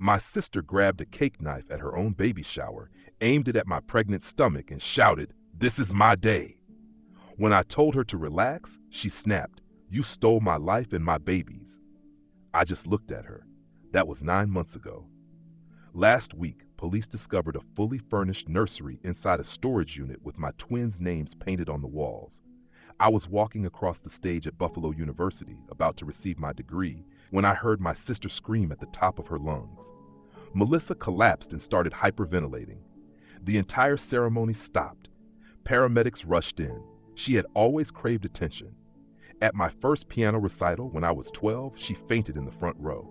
My sister grabbed a cake knife at her own baby shower, aimed it at my pregnant stomach, and shouted, "This is my day." When I told her to relax, she snapped, "You stole my life and my baby's." I just looked at her. That was 9 months ago. Last week, police discovered a fully furnished nursery inside a storage unit with my twins' names painted on the walls. I was walking across the stage at Buffalo University, about to receive my degree, when I heard my sister scream at the top of her lungs. Melissa collapsed and started hyperventilating. The entire ceremony stopped. Paramedics rushed in. She had always craved attention. At my first piano recital when I was 12, she fainted in the front row.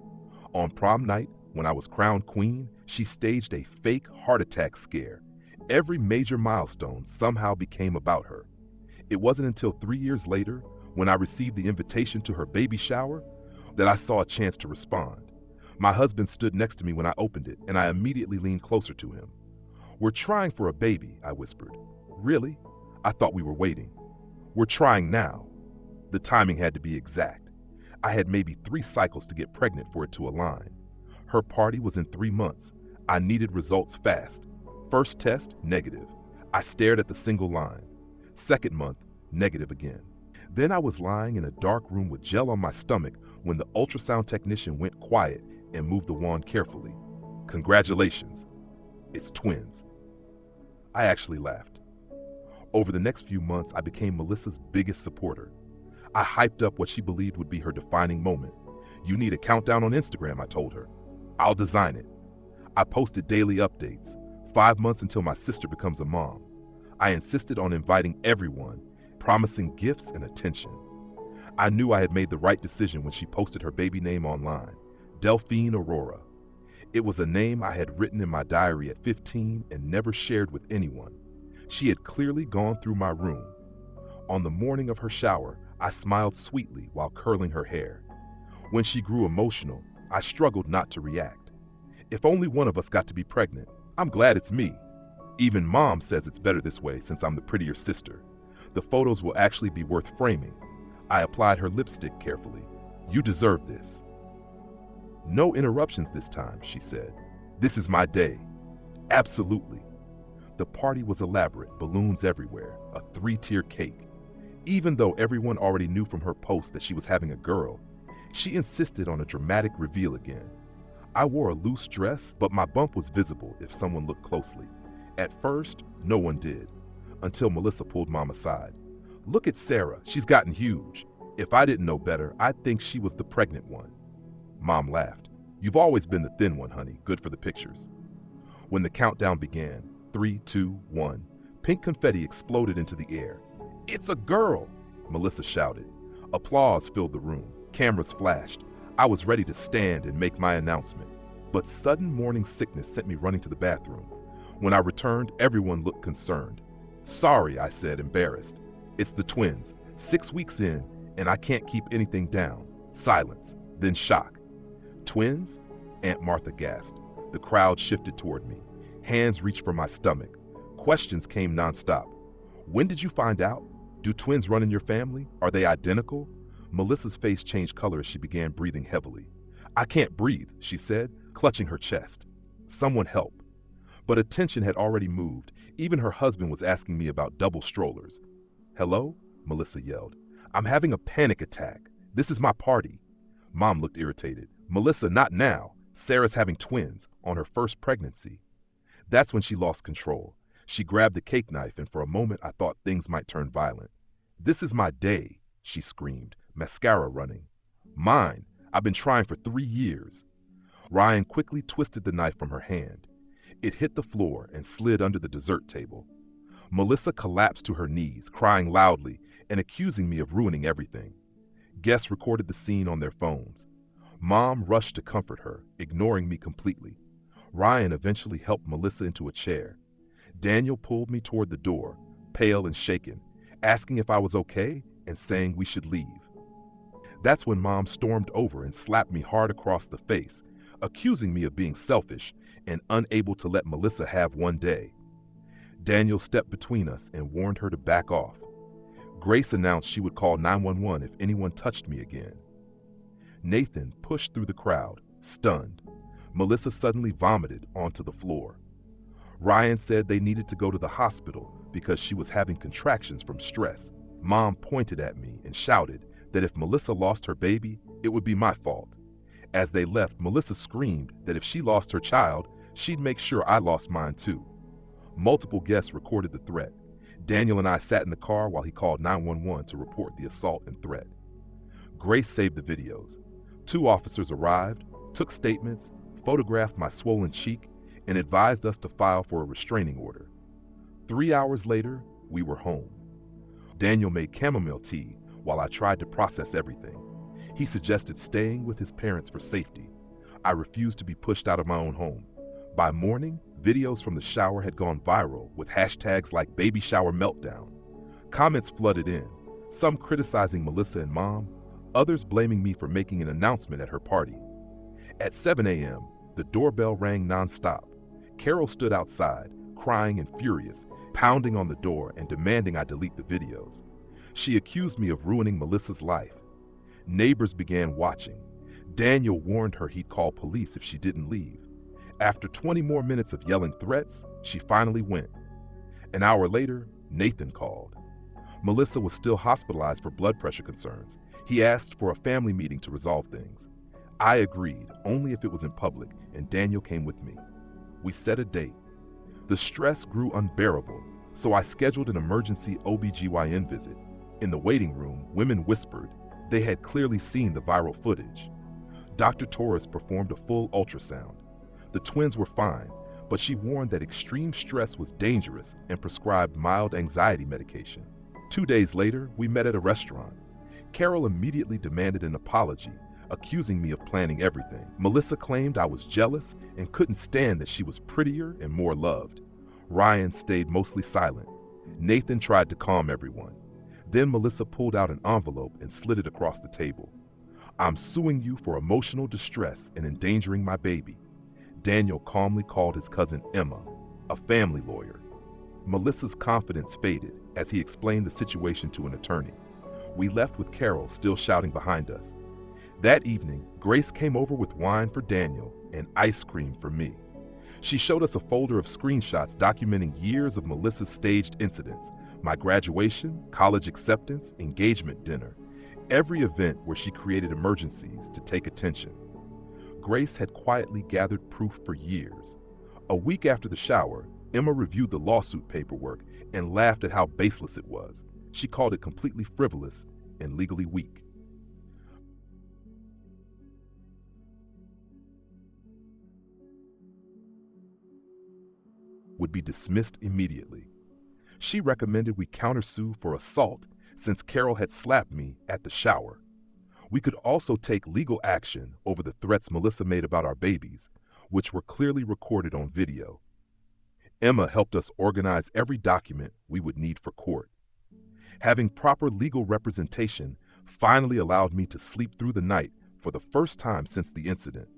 On prom night, when I was crowned queen, she staged a fake heart attack scare. Every major milestone somehow became about her. It wasn't until 3 years later, when I received the invitation to her baby shower, that I saw a chance to respond. My husband stood next to me when I opened it, and I immediately leaned closer to him. "We're trying for a baby," I whispered. "Really? I thought we were waiting." "We're trying now." The timing had to be exact. I had maybe 3 cycles to get pregnant for it to align. Her party was in 3 months. I needed results fast. First test, negative. I stared at the single line. Second month, negative again. Then I was lying in a dark room with gel on my stomach when the ultrasound technician went quiet and moved the wand carefully. "Congratulations. It's twins." I actually laughed. Over the next few months, I became Melissa's biggest supporter. I hyped up what she believed would be her defining moment. "You need a countdown on Instagram," I told her. "I'll design it." I posted daily updates, 5 months until my sister becomes a mom. I insisted on inviting everyone, promising gifts and attention. I knew I had made the right decision when she posted her baby name online, Delphine Aurora. It was a name I had written in my diary at 15 and never shared with anyone. She had clearly gone through my room. On the morning of her shower, I smiled sweetly while curling her hair. When she grew emotional, I struggled not to react. If only one of us got to be pregnant, I'm glad it's me. Even Mom says it's better this way since I'm the prettier sister. The photos will actually be worth framing. I applied her lipstick carefully. "You deserve this." "No interruptions this time," she said. "This is my day." "Absolutely." The party was elaborate, balloons everywhere, a 3-tier cake. Even though everyone already knew from her post that she was having a girl, she insisted on a dramatic reveal again. I wore a loose dress, but my bump was visible if someone looked closely. At first, no one did, until Melissa pulled Mom aside. "Look at Sarah, she's gotten huge. If I didn't know better, I'd think she was the pregnant one." Mom laughed. "You've always been the thin one, honey, good for the pictures." When the countdown began, 3, 2, 1, pink confetti exploded into the air. "It's a girl!" Melissa shouted. Applause filled the room. Cameras flashed. I was ready to stand and make my announcement. But sudden morning sickness sent me running to the bathroom. When I returned, everyone looked concerned. "Sorry," I said, embarrassed. "It's the twins. 6 weeks in, and I can't keep anything down." Silence, then shock. "Twins?" Aunt Martha gasped. The crowd shifted toward me. Hands reached for my stomach. Questions came nonstop. "When did you find out? Do twins run in your family? Are they identical?" Melissa's face changed color as she began breathing heavily. "I can't breathe," she said, clutching her chest. "Someone help." But attention had already moved. Even her husband was asking me about double strollers. "Hello?" Melissa yelled. "I'm having a panic attack. This is my party." Mom looked irritated. "Melissa, not now. Sarah's having twins, on her first pregnancy." That's when she lost control. She grabbed the cake knife, and for a moment I thought things might turn violent. "This is my day," she screamed, mascara running. "Mine. I've been trying for 3 years." Ryan quickly twisted the knife from her hand. It hit the floor and slid under the dessert table. Melissa collapsed to her knees, crying loudly and accusing me of ruining everything. Guests recorded the scene on their phones. Mom rushed to comfort her, ignoring me completely. Ryan eventually helped Melissa into a chair. Daniel pulled me toward the door, pale and shaken, asking if I was okay and saying we should leave. That's when Mom stormed over and slapped me hard across the face, accusing me of being selfish and unable to let Melissa have one day. Daniel stepped between us and warned her to back off. Grace announced she would call 911 if anyone touched me again. Nathan pushed through the crowd, stunned. Melissa suddenly vomited onto the floor. Ryan said they needed to go to the hospital because she was having contractions from stress. Mom pointed at me and shouted that if Melissa lost her baby, it would be my fault. As they left, Melissa screamed that if she lost her child, she'd make sure I lost mine too. Multiple guests recorded the threat. Daniel and I sat in the car while he called 911 to report the assault and threat. Grace saved the videos. 2 officers arrived, took statements, photographed my swollen cheek, and advised us to file for a restraining order. 3 hours later, we were home. Daniel made chamomile tea while I tried to process everything. He suggested staying with his parents for safety. I refused to be pushed out of my own home. By morning, videos from the shower had gone viral with hashtags like baby shower meltdown. Comments flooded in, some criticizing Melissa and Mom, others blaming me for making an announcement at her party. At 7 a.m., the doorbell rang nonstop. Carol stood outside, crying and furious, pounding on the door and demanding I delete the videos. She accused me of ruining Melissa's life. Neighbors began watching. Daniel warned her he'd call police if she didn't leave. After 20 more minutes of yelling threats, she finally went. An hour later, Nathan called. Melissa was still hospitalized for blood pressure concerns. He asked for a family meeting to resolve things. I agreed, only if it was in public, and Daniel came with me. We set a date. The stress grew unbearable, so I scheduled an emergency OB/GYN visit. In the waiting room, women whispered. They had clearly seen the viral footage. Dr. Torres performed a full ultrasound. The twins were fine, but she warned that extreme stress was dangerous and prescribed mild anxiety medication. 2 days later, we met at a restaurant. Carol immediately demanded an apology, accusing me of planning everything. Melissa claimed I was jealous and couldn't stand that she was prettier and more loved. Ryan stayed mostly silent. Nathan tried to calm everyone. Then Melissa pulled out an envelope and slid it across the table. "I'm suing you for emotional distress and endangering my baby." Daniel calmly called his cousin Emma, a family lawyer. Melissa's confidence faded as he explained the situation to an attorney. We left with Carol still shouting behind us. That evening, Grace came over with wine for Daniel and ice cream for me. She showed us a folder of screenshots documenting years of Melissa's staged incidents, my graduation, college acceptance, engagement dinner, every event where she created emergencies to take attention. Grace had quietly gathered proof for years. A week after the shower, Emma reviewed the lawsuit paperwork and laughed at how baseless it was. She called it completely frivolous and legally weak. Would be dismissed immediately. She recommended we countersue for assault since Carol had slapped me at the shower. We could also take legal action over the threats Melissa made about our babies, which were clearly recorded on video. Emma helped us organize every document we would need for court. Having proper legal representation finally allowed me to sleep through the night for the first time since the incident.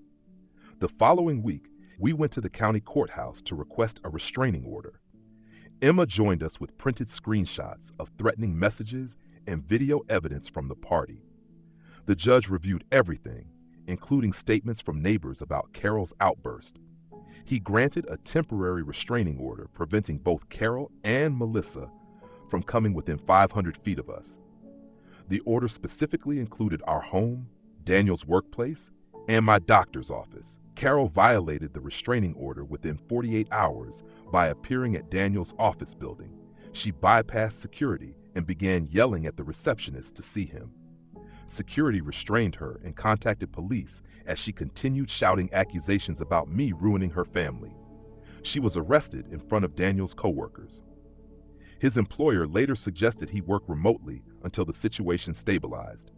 The following week, we went to the county courthouse to request a restraining order. Emma joined us with printed screenshots of threatening messages and video evidence from the party. The judge reviewed everything, including statements from neighbors about Carol's outburst. He granted a temporary restraining order preventing both Carol and Melissa from coming within 500 feet of us. The order specifically included our home, Daniel's workplace, and my doctor's office. Carol violated the restraining order within 48 hours by appearing at Daniel's office building. She bypassed security and began yelling at the receptionist to see him. Security restrained her and contacted police as she continued shouting accusations about me ruining her family. She was arrested in front of Daniel's coworkers. His employer later suggested he work remotely until the situation stabilized.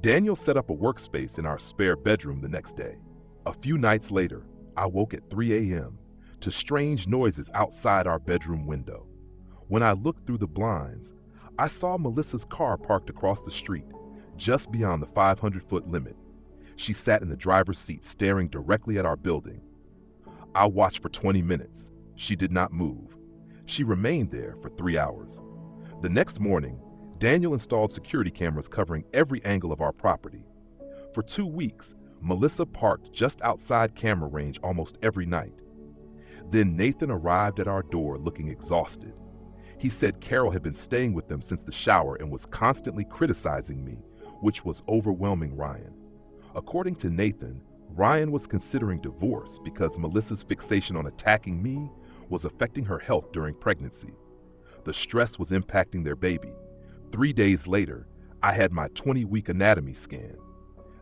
Daniel set up a workspace in our spare bedroom the next day. A few nights later, I woke at 3 a.m. to strange noises outside our bedroom window. When I looked through the blinds, I saw Melissa's car parked across the street, just beyond the 500-foot limit. She sat in the driver's seat staring directly at our building. I watched for 20 minutes. She did not move. She remained there for 3 hours. The next morning, Daniel installed security cameras covering every angle of our property. For 2 weeks, Melissa parked just outside camera range almost every night. Then Nathan arrived at our door looking exhausted. He said Carol had been staying with them since the shower and was constantly criticizing me, which was overwhelming Ryan. According to Nathan, Ryan was considering divorce because Melissa's fixation on attacking me was affecting her health during pregnancy. The stress was impacting their baby. 3 days later, I had my 20-week anatomy scan.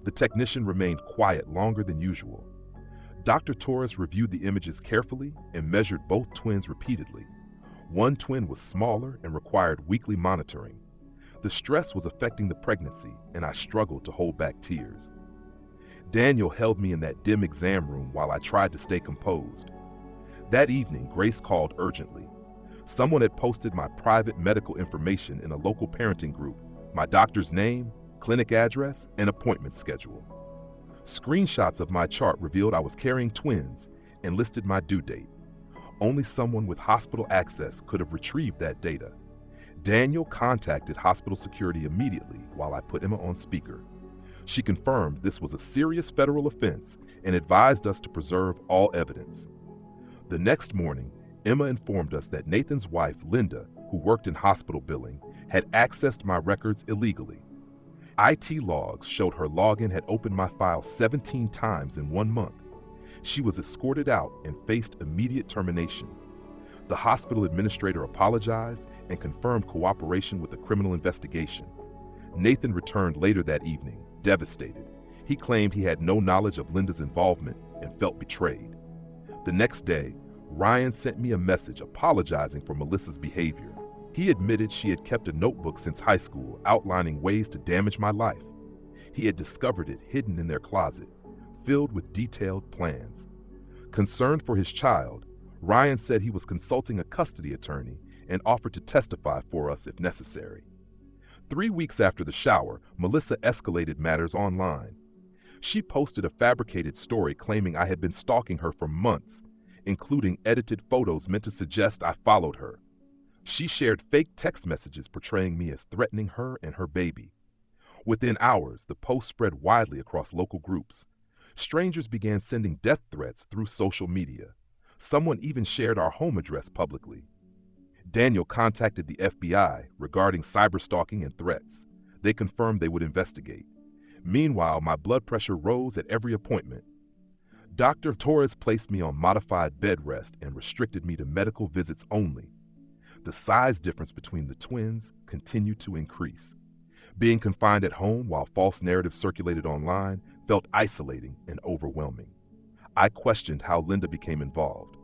The technician remained quiet longer than usual. Dr. Torres reviewed the images carefully and measured both twins repeatedly. One twin was smaller and required weekly monitoring. The stress was affecting the pregnancy, and I struggled to hold back tears. Daniel held me in that dim exam room while I tried to stay composed. That evening, Grace called urgently. Someone had posted my private medical information in a local parenting group, my doctor's name, clinic address, and appointment schedule. Screenshots of my chart revealed I was carrying twins and listed my due date. Only someone with hospital access could have retrieved that data. Daniel contacted hospital security immediately while I put Emma on speaker. She confirmed this was a serious federal offense and advised us to preserve all evidence. The next morning, Emma informed us that Nathan's wife, Linda, who worked in hospital billing, had accessed my records illegally. IT logs showed her login had opened my file 17 times in 1 month. She was escorted out and faced immediate termination. The hospital administrator apologized and confirmed cooperation with the criminal investigation. Nathan returned later that evening, devastated. He claimed he had no knowledge of Linda's involvement and felt betrayed. The next day, Ryan sent me a message apologizing for Melissa's behavior. He admitted she had kept a notebook since high school outlining ways to damage my life. He had discovered it hidden in their closet, filled with detailed plans. Concerned for his child, Ryan said he was consulting a custody attorney and offered to testify for us if necessary. 3 weeks after the shower, Melissa escalated matters online. She posted a fabricated story claiming I had been stalking her for months, including edited photos meant to suggest I followed her. She shared fake text messages portraying me as threatening her and her baby. Within hours, the post spread widely across local groups. Strangers began sending death threats through social media. Someone even shared our home address publicly. Daniel contacted the FBI regarding cyberstalking and threats. They confirmed they would investigate. Meanwhile, my blood pressure rose at every appointment. Dr. Torres placed me on modified bed rest and restricted me to medical visits only. The size difference between the twins continued to increase. Being confined at home while false narratives circulated online felt isolating and overwhelming. I questioned how Linda became involved.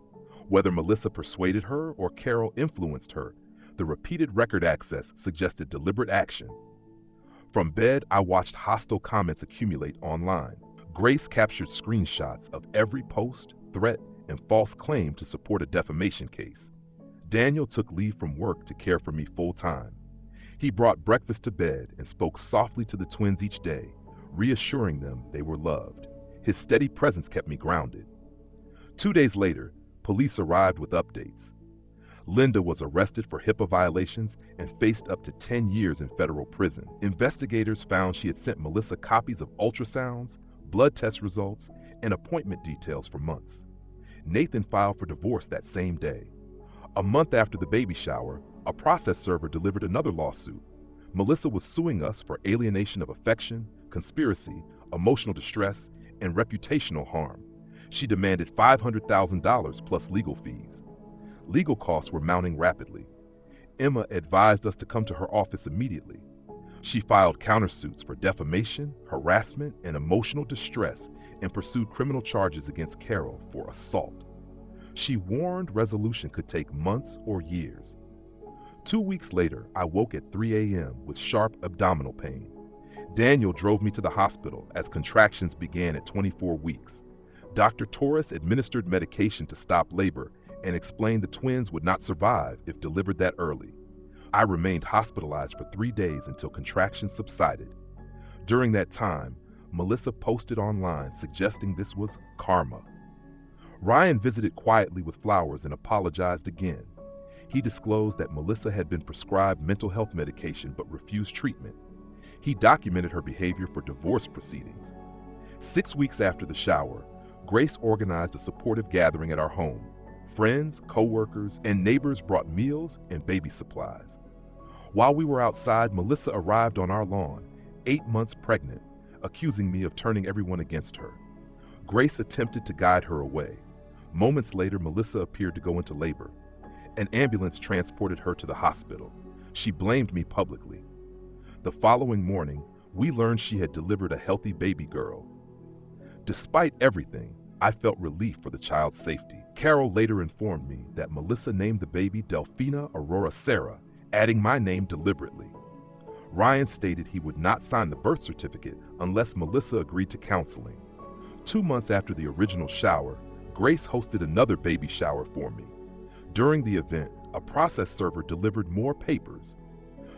Whether Melissa persuaded her or Carol influenced her, the repeated record access suggested deliberate action. From bed, I watched hostile comments accumulate online. Grace captured screenshots of every post, threat, and false claim to support a defamation case. Daniel took leave from work to care for me full-time. He brought breakfast to bed and spoke softly to the twins each day, reassuring them they were loved. His steady presence kept me grounded. 2 days later, police arrived with updates. Linda was arrested for HIPAA violations and faced up to 10 years in federal prison. Investigators found she had sent Melissa copies of ultrasounds, blood test results, and appointment details for months. Nathan filed for divorce that same day. A month after the baby shower, a process server delivered another lawsuit. Melissa was suing us for alienation of affection, conspiracy, emotional distress, and reputational harm. She demanded $500,000 plus legal fees. Legal costs were mounting rapidly. Emma advised us to come to her office immediately. She filed countersuits for defamation, harassment, and emotional distress and pursued criminal charges against Carol for assault. She warned resolution could take months or years. 2 weeks later, I woke at 3 a.m. with sharp abdominal pain. Daniel drove me to the hospital as contractions began at 24 weeks. Dr. Torres administered medication to stop labor and explained the twins would not survive if delivered that early. I remained hospitalized for 3 days until contractions subsided. During that time, Melissa posted online suggesting this was karma. Ryan visited quietly with flowers and apologized again. He disclosed that Melissa had been prescribed mental health medication but refused treatment. He documented her behavior for divorce proceedings. 6 weeks after the shower, Grace organized a supportive gathering at our home. Friends, co-workers, and neighbors brought meals and baby supplies. While we were outside, Melissa arrived on our lawn, 8 months pregnant, accusing me of turning everyone against her. Grace attempted to guide her away. Moments later, Melissa appeared to go into labor. An ambulance transported her to the hospital. She blamed me publicly. The following morning, we learned she had delivered a healthy baby girl. Despite everything, I felt relief for the child's safety. Carol later informed me that Melissa named the baby Delphina Aurora Sarah, adding my name deliberately. Ryan stated he would not sign the birth certificate unless Melissa agreed to counseling. 2 months after the original shower, Grace hosted another baby shower for me. During the event, a process server delivered more papers.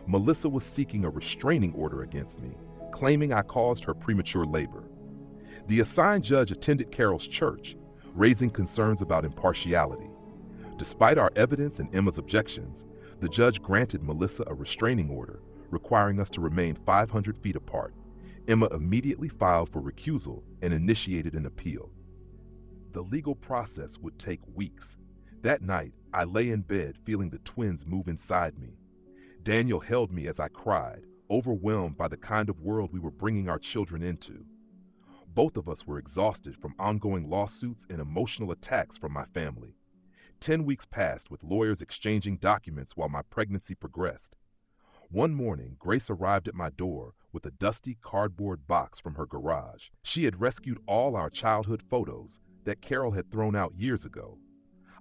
Melissa was seeking a restraining order against me, claiming I caused her premature labor. The assigned judge attended Carol's church, raising concerns about impartiality. Despite our evidence and Emma's objections, the judge granted Melissa a restraining order, requiring us to remain 500 feet apart. Emma immediately filed for recusal and initiated an appeal. The legal process would take weeks. That night, I lay in bed feeling the twins move inside me. Daniel held me as I cried, overwhelmed by the kind of world we were bringing our children into. Both of us were exhausted from ongoing lawsuits and emotional attacks from my family. 10 weeks passed with lawyers exchanging documents while my pregnancy progressed. One morning, Grace arrived at my door with a dusty cardboard box from her garage. She had rescued all our childhood photos that Carol had thrown out years ago.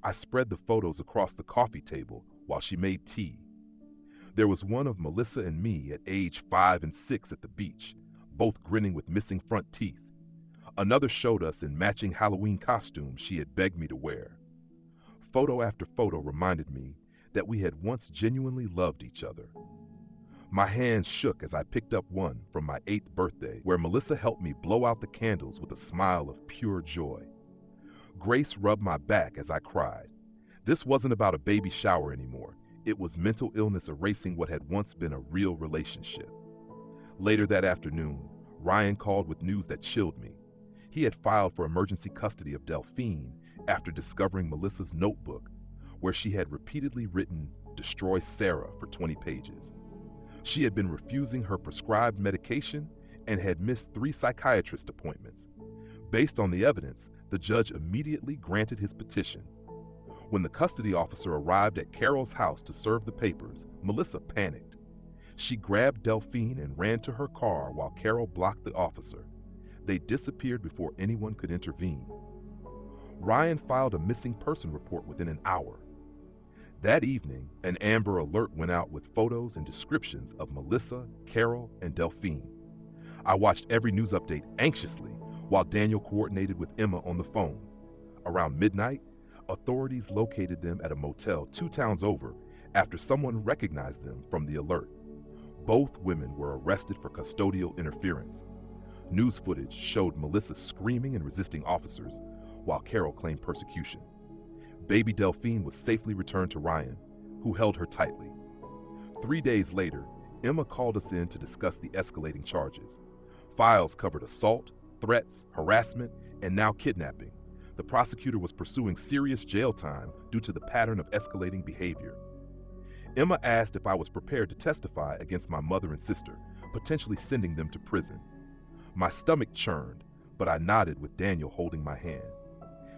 I spread the photos across the coffee table while she made tea. There was one of Melissa and me at age 5 and 6 at the beach, both grinning with missing front teeth. Another showed us in matching Halloween costumes she had begged me to wear. Photo after photo reminded me that we had once genuinely loved each other. My hands shook as I picked up one from my 8th birthday, where Melissa helped me blow out the candles with a smile of pure joy. Grace rubbed my back as I cried. This wasn't about a baby shower anymore. It was mental illness erasing what had once been a real relationship. Later that afternoon, Ryan called with news that chilled me. He had filed for emergency custody of Delphine after discovering Melissa's notebook, where she had repeatedly written, "Destroy Sarah," for 20 pages. She had been refusing her prescribed medication and had missed 3 psychiatrist appointments. Based on the evidence, the judge immediately granted his petition. When the custody officer arrived at Carol's house to serve the papers, Melissa panicked. She grabbed Delphine and ran to her car while Carol blocked the officer. They disappeared before anyone could intervene. Ryan filed a missing person report within an hour. That evening, an Amber Alert went out with photos and descriptions of Melissa, Carol, and Delphine. I watched every news update anxiously while Daniel coordinated with Emma on the phone. Around midnight, authorities located them at a motel 2 towns over after someone recognized them from the alert. Both women were arrested for custodial interference. News footage showed Melissa screaming and resisting officers, while Carol claimed persecution. Baby Delphine was safely returned to Ryan, who held her tightly. 3 days later, Emma called us in to discuss the escalating charges. Files covered assault, threats, harassment, and now kidnapping. The prosecutor was pursuing serious jail time due to the pattern of escalating behavior. Emma asked if I was prepared to testify against my mother and sister, potentially sending them to prison. My stomach churned, but I nodded with Daniel holding my hand.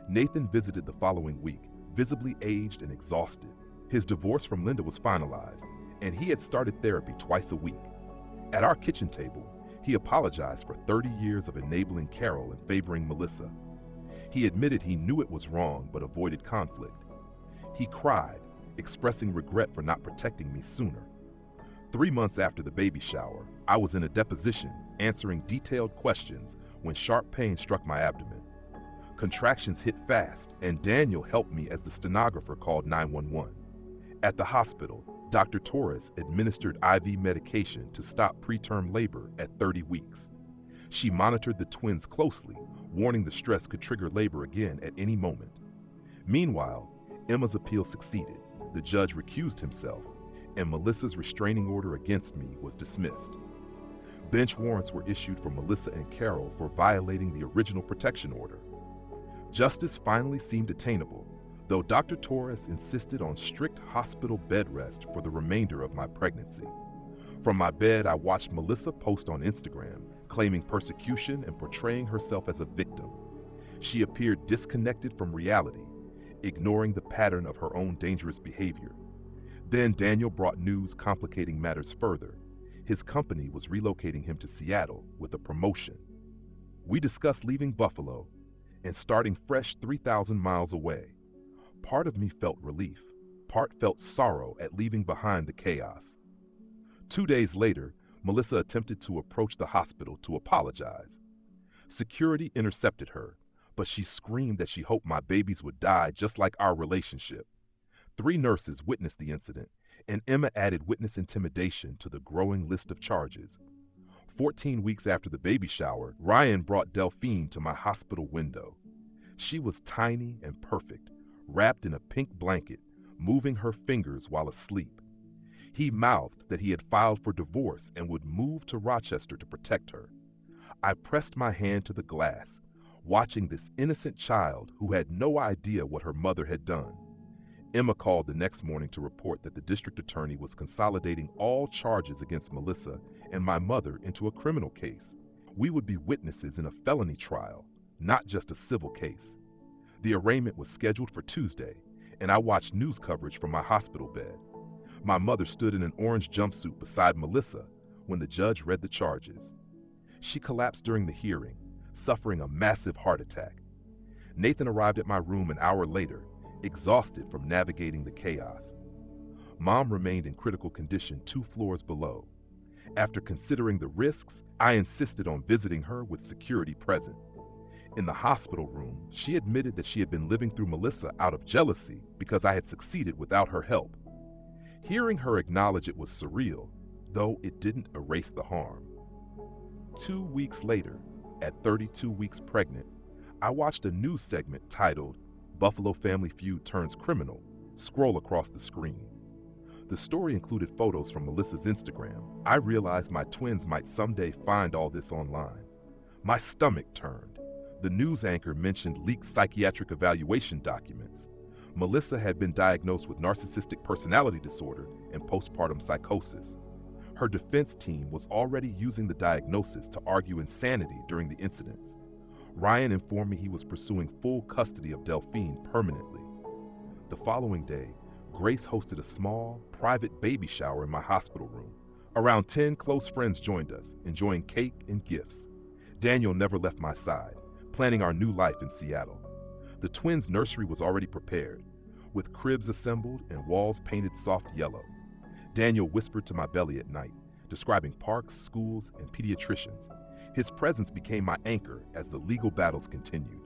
Nathan visited the following week, visibly aged and exhausted. His divorce from Linda was finalized, and he had started therapy twice a week. At our kitchen table, he apologized for 30 years of enabling Carol and favoring Melissa. He admitted he knew it was wrong but avoided conflict. He cried, expressing regret for not protecting me sooner. 3 months after the baby shower, I was in a deposition answering detailed questions when sharp pain struck my abdomen. Contractions hit fast, and Daniel helped me as the stenographer called 911. At the hospital, Dr. Torres administered IV medication to stop preterm labor at 30 weeks. She monitored the twins closely, warning the stress could trigger labor again at any moment. Meanwhile, Emma's appeal succeeded. The judge recused himself, and Melissa's restraining order against me was dismissed. Bench warrants were issued for Melissa and Carol for violating the original protection order. Justice finally seemed attainable, though Dr. Torres insisted on strict hospital bed rest for the remainder of my pregnancy. From my bed, I watched Melissa post on Instagram, claiming persecution and portraying herself as a victim. She appeared disconnected from reality, ignoring the pattern of her own dangerous behavior. Then Daniel brought news complicating matters further. His company was relocating him to Seattle with a promotion. We discussed leaving Buffalo and starting fresh 3,000 miles away. Part of me felt relief, part felt sorrow at leaving behind the chaos. 2 days later, Melissa attempted to approach the hospital to apologize. Security intercepted her, but she screamed that she hoped my babies would die just like our relationship. 3 nurses witnessed the incident, and Emma added witness intimidation to the growing list of charges. 14 weeks after the baby shower, Ryan brought Delphine to my hospital window. She was tiny and perfect, wrapped in a pink blanket, moving her fingers while asleep. He mouthed that he had filed for divorce and would move to Rochester to protect her. I pressed my hand to the glass, watching this innocent child who had no idea what her mother had done. Emma called the next morning to report that the district attorney was consolidating all charges against Melissa and my mother into a criminal case. We would be witnesses in a felony trial, not just a civil case. The arraignment was scheduled for Tuesday, and I watched news coverage from my hospital bed. My mother stood in an orange jumpsuit beside Melissa when the judge read the charges. She collapsed during the hearing, suffering a massive heart attack. Nathan arrived at my room an hour later, exhausted from navigating the chaos. Mom remained in critical condition 2 floors below. After considering the risks, I insisted on visiting her with security present. In the hospital room, she admitted that she had been living through Melissa out of jealousy because I had succeeded without her help. Hearing her acknowledge it was surreal, though it didn't erase the harm. 2 weeks later, at 32 weeks pregnant, I watched a news segment titled "Buffalo Family Feud Turns Criminal" scroll across the screen. The story included photos from Melissa's Instagram. I realized my twins might someday find all this online. My stomach turned. The news anchor mentioned leaked psychiatric evaluation documents. Melissa had been diagnosed with narcissistic personality disorder and postpartum psychosis. Her defense team was already using the diagnosis to argue insanity during the incidents. Ryan informed me he was pursuing full custody of Delphine permanently. The following day, Grace hosted a small, private baby shower in my hospital room. Around 10 close friends joined us, enjoying cake and gifts. Daniel never left my side, planning our new life in Seattle. The twins' nursery was already prepared, with cribs assembled and walls painted soft yellow. Daniel whispered to my belly at night, describing parks, schools, and pediatricians. His presence became my anchor as the legal battles continued.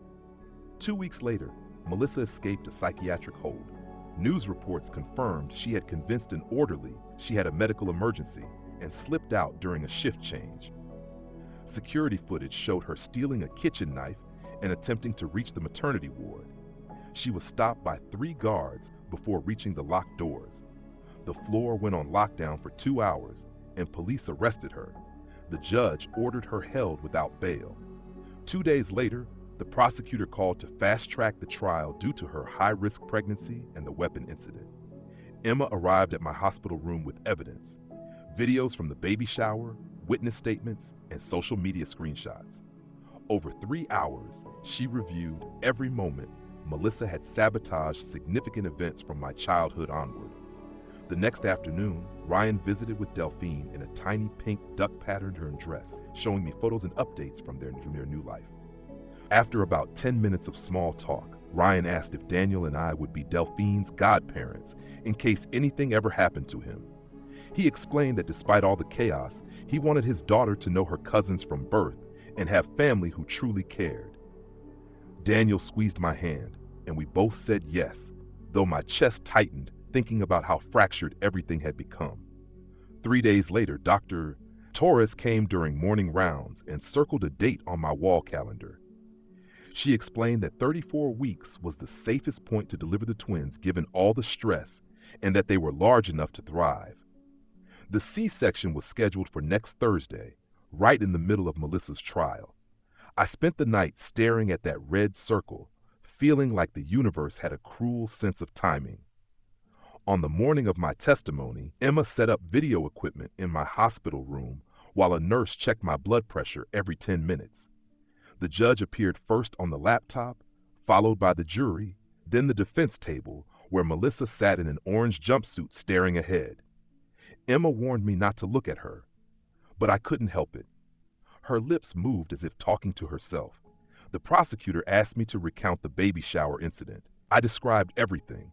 2 weeks later, Melissa escaped a psychiatric hold. News reports confirmed she had convinced an orderly she had a medical emergency and slipped out during a shift change. Security footage showed her stealing a kitchen knife and attempting to reach the maternity ward. She was stopped by 3 guards before reaching the locked doors. The floor went on lockdown for 2 hours, and police arrested her. The judge ordered her held without bail. 2 days later, the prosecutor called to fast-track the trial due to her high-risk pregnancy and the weapon incident. Emma arrived at my hospital room with evidence: videos from the baby shower, witness statements, and social media screenshots. Over 3 hours, she reviewed every moment Melissa had sabotaged significant events from my childhood onward. The next afternoon, Ryan visited with Delphine in a tiny pink duck-patterned dress, showing me photos and updates from their new life. After about 10 minutes of small talk, Ryan asked if Daniel and I would be Delphine's godparents in case anything ever happened to him. He explained that despite all the chaos, he wanted his daughter to know her cousins from birth and have family who truly cared. Daniel squeezed my hand, and we both said yes, though my chest tightened thinking about how fractured everything had become. 3 days later, Dr. Torres came during morning rounds and circled a date on my wall calendar. She explained that 34 weeks was the safest point to deliver the twins given all the stress, and that they were large enough to thrive. The C-section was scheduled for next Thursday, right in the middle of Melissa's trial. I spent the night staring at that red circle, feeling like the universe had a cruel sense of timing. On the morning of my testimony, Emma set up video equipment in my hospital room while a nurse checked my blood pressure every 10 minutes. The judge appeared first on the laptop, followed by the jury, then the defense table, where Melissa sat in an orange jumpsuit staring ahead. Emma warned me not to look at her, but I couldn't help it. Her lips moved as if talking to herself. The prosecutor asked me to recount the baby shower incident. I described everything,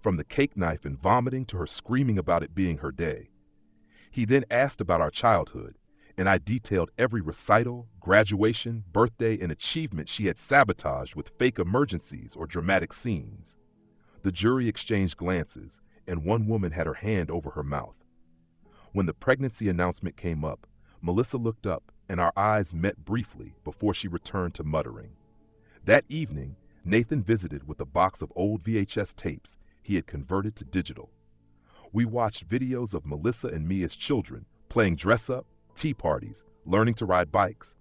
from the cake knife and vomiting to her screaming about it being her day. He then asked about our childhood, and I detailed every recital, graduation, birthday, and achievement she had sabotaged with fake emergencies or dramatic scenes. The jury exchanged glances, and one woman had her hand over her mouth. When the pregnancy announcement came up, Melissa looked up, and our eyes met briefly before she returned to muttering. That evening, Nathan visited with a box of old VHS tapes he had converted to digital. We watched videos of Melissa and me as children, playing dress-up, tea parties, learning to ride bikes.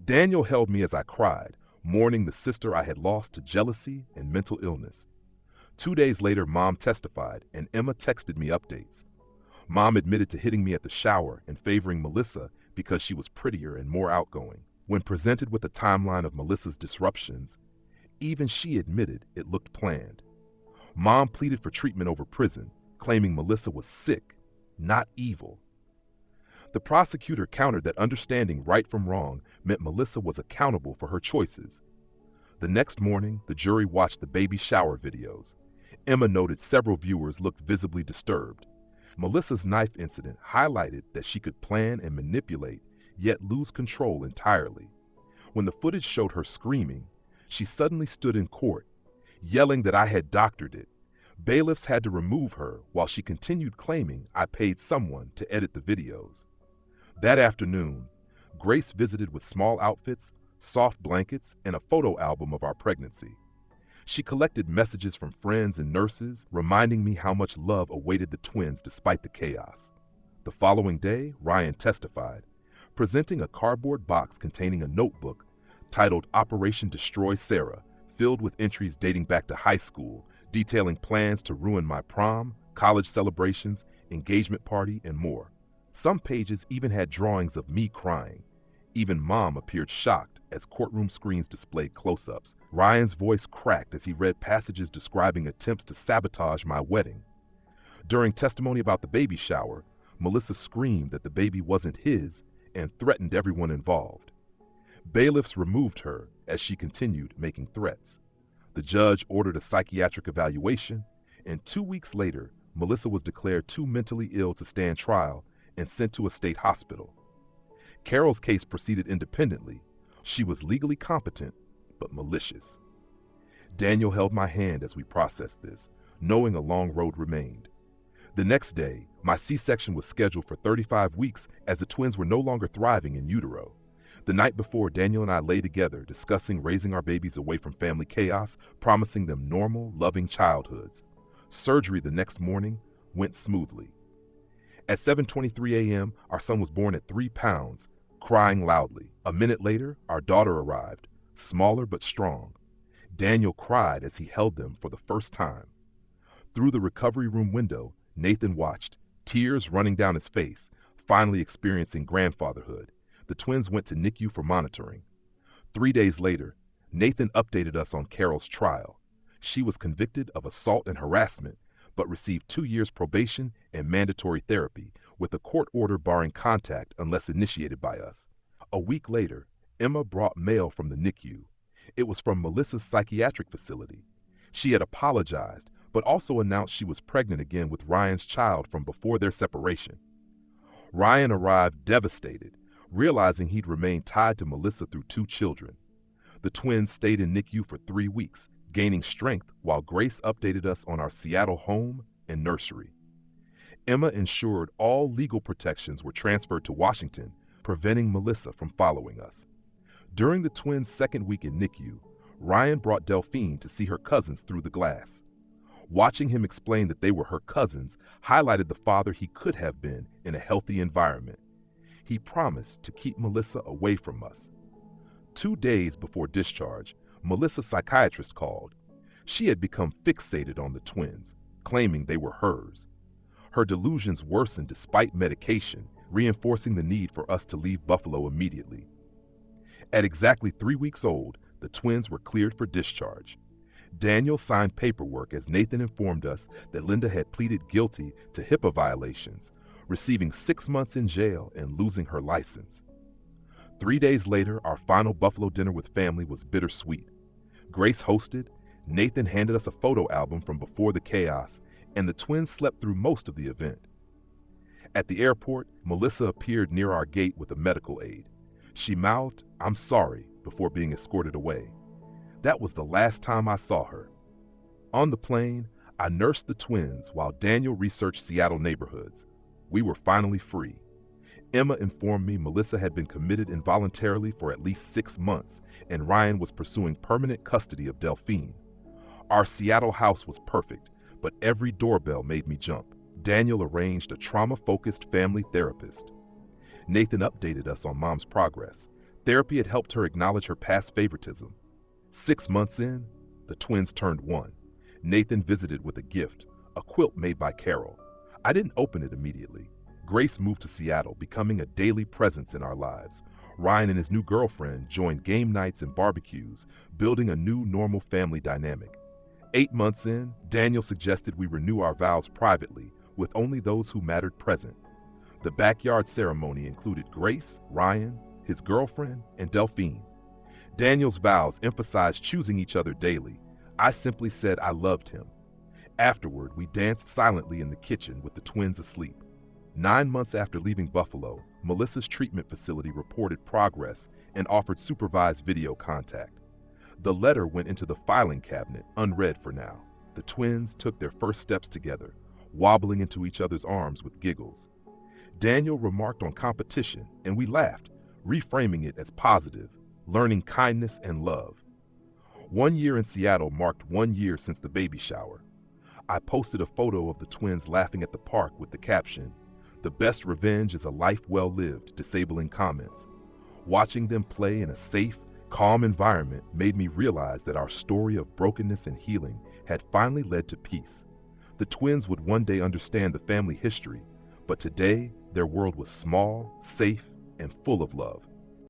Daniel held me as I cried, mourning the sister I had lost to jealousy and mental illness. 2 days later, Mom testified, and Emma texted me updates. Mom admitted to hitting me at the shower and favoring Melissa because she was prettier and more outgoing. When presented with a timeline of Melissa's disruptions, even she admitted it looked planned. Mom pleaded for treatment over prison, claiming Melissa was sick, not evil. The prosecutor countered that understanding right from wrong meant Melissa was accountable for her choices. The next morning, the jury watched the baby shower videos. Emma noted several viewers looked visibly disturbed. Melissa's knife incident highlighted that she could plan and manipulate, yet lose control entirely. When the footage showed her screaming, she suddenly stood in court, yelling that I had doctored it. Bailiffs had to remove her while she continued claiming I paid someone to edit the videos. That afternoon, Grace visited with small outfits, soft blankets, and a photo album of our pregnancy. She collected messages from friends and nurses, reminding me how much love awaited the twins despite the chaos. The following day, Ryan testified, presenting a cardboard box containing a notebook titled Operation Destroy Sarah, filled with entries dating back to high school, detailing plans to ruin my prom, college celebrations, engagement party, and more. Some pages even had drawings of me crying. Even Mom appeared shocked as courtroom screens displayed close-ups. Ryan's voice cracked as he read passages describing attempts to sabotage my wedding. During testimony about the baby shower, Melissa screamed that the baby wasn't his and threatened everyone involved. Bailiffs removed her as she continued making threats. The judge ordered a psychiatric evaluation, and 2 weeks later, Melissa was declared too mentally ill to stand trial and sent to a state hospital. Carol's case proceeded independently. She was legally competent, but malicious. Daniel held my hand as we processed this, knowing a long road remained. The next day, my C-section was scheduled for 35 weeks as the twins were no longer thriving in utero. The night before, Daniel and I lay together, discussing raising our babies away from family chaos, promising them normal, loving childhoods. Surgery the next morning went smoothly. At 7:23 a.m., our son was born at 3 pounds, crying loudly. A minute later, our daughter arrived, smaller but strong. Daniel cried as he held them for the first time. Through the recovery room window, Nathan watched, tears running down his face, finally experiencing grandfatherhood. The twins went to NICU for monitoring. 3 days later, Nathan updated us on Carol's trial. She was convicted of assault and harassment, but received 2 years probation and mandatory therapy, with a court order barring contact unless initiated by us. A week later, Emma brought mail from the NICU. It was from Melissa's psychiatric facility. She had apologized, but also announced she was pregnant again with Ryan's child from before their separation. Ryan arrived devastated, realizing he'd remained tied to Melissa through 2 children. The twins stayed in NICU for 3 weeks, gaining strength while Grace updated us on our Seattle home and nursery. Emma ensured all legal protections were transferred to Washington, preventing Melissa from following us. During the twins' second week in NICU, Ryan brought Delphine to see her cousins through the glass. Watching him explain that they were her cousins highlighted the father he could have been in a healthy environment. he promised to keep Melissa away from us. 2 days before discharge, Melissa's psychiatrist called. She had become fixated on the twins, claiming they were hers. Her delusions worsened despite medication, reinforcing the need for us to leave Buffalo immediately. At exactly 3 weeks old, the twins were cleared for discharge. Daniel signed paperwork as Nathan informed us that Linda had pleaded guilty to HIPAA violations, receiving 6 months in jail and losing her license. 3 days later, our final Buffalo dinner with family was bittersweet. Grace hosted, Nathan handed us a photo album from before the chaos, and the twins slept through most of the event. At the airport, Melissa appeared near our gate with a medical aid. She mouthed, "I'm sorry," before being escorted away. That was the last time I saw her. On the plane, I nursed the twins while Daniel researched Seattle neighborhoods. We were finally free. Emma informed me Melissa had been committed involuntarily for at least 6 months, and Ryan was pursuing permanent custody of Delphine. Our Seattle house was perfect, but every doorbell made me jump. Daniel arranged a trauma-focused family therapist. Nathan updated us on Mom's progress. Therapy had helped her acknowledge her past favoritism. 6 months in, the twins turned 1. Nathan visited with a gift, a quilt made by Carol. I didn't open it immediately. Grace moved to Seattle, becoming a daily presence in our lives. Ryan and his new girlfriend joined game nights and barbecues, building a new normal family dynamic. 8 months in, Daniel suggested we renew our vows privately, with only those who mattered present. The backyard ceremony included Grace, Ryan, his girlfriend, and Delphine. Daniel's vows emphasized choosing each other daily. I simply said I loved him. Afterward, we danced silently in the kitchen with the twins asleep. 9 months after leaving Buffalo, Melissa's treatment facility reported progress and offered supervised video contact. The letter went into the filing cabinet, unread for now. The twins took their first steps together, wobbling into each other's arms with giggles. Daniel remarked on competition, and we laughed, reframing it as positive, learning kindness and love. 1 year in Seattle marked 1 year since the baby shower. I posted a photo of the twins laughing at the park with the caption, "The best revenge is a life well lived," disabling comments. Watching them play in a safe, calm environment made me realize that our story of brokenness and healing had finally led to peace. The twins would one day understand the family history, but today their world was small, safe, and full of love.